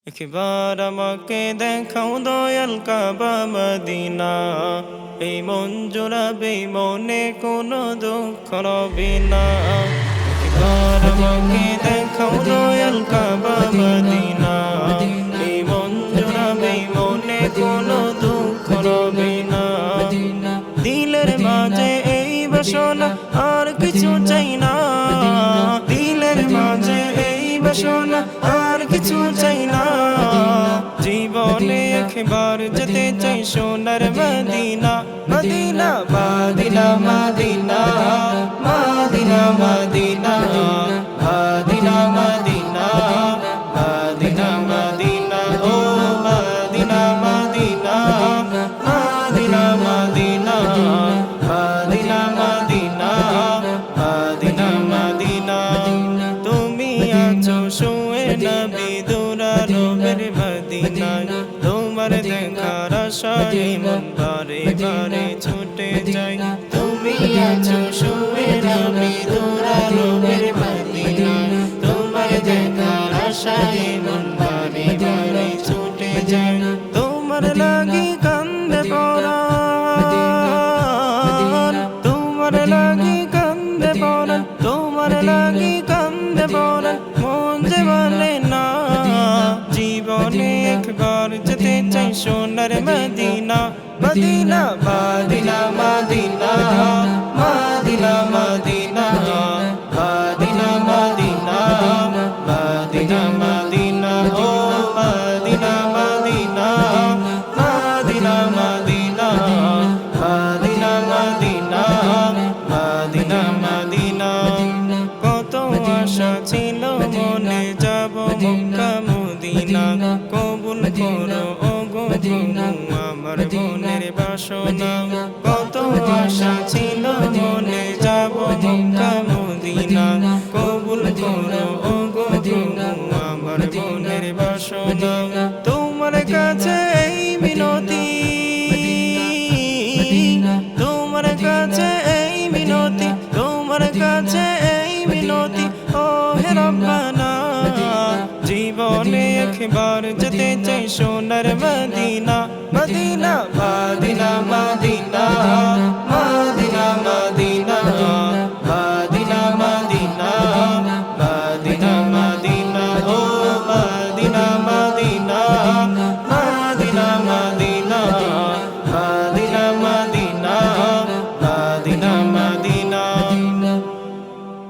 একবার আমাকে দেখাও দয়াল কাবা মদিনা, এই মন জোড়াবে মনে কোনো দুঃখ রবে না। একবার আমাকে দেখাও দয়াল কাবা মদিনা, এই মন জোড়াবে মনে কোনো দুঃখ রবে না। দিলের মাঝে এই বাসনা আর কিছু চাই না, দিলের মাঝে এই বাসনা আর কিছু চাই না। জীবনে একবার যেতে চাই সোনার Medina, Medina Medina Medina Medina Medina Medina Medina Medina Madina ও Madina Medina Medina Medina Medina Medina Medina Madina. তুমি আছো শুয়ে নবী দুরারবের মদিনায়, তোমার দেখার আশায় মন বারে বারে ছুটে যায়। তুমি আছো শুয়ে নবী দুরারবের মদিনায়, তোমার দেখার আশায় মন বারে বারে ছুটে যায়। তোমার লাগি কান্দে পরাণ, তোমার লাগি কান্দে পরাণ, তোমার লাগি কান্দে পরাণ, মন যে মানে না। জীবনে একবার যেতে চাই সোনার Medina, Medina Medina Medina Medina Medina Medina Medina Medina Madina ও Madina Medina Medina Medina Medina Medina Medina Madina. কত আশা ছিল মনে যাব মক্কা মদিনা, কবুল করো ওগো প্রভু আমার মনের বাসনা। কত আশা ছিল মনে যাব মক্কা মদিনা, কবুল করো ওগো প্রভু আমার মনের বাসনা। তোমার কাছে এই মিনতি, তোমার কাছে এই মিনতি, তোমার কাছে এই মিনতি ও হে রব্বানা। জীবনে একবার যেতে চাই সোনার Medina, Medina Medina Medina Medina Medina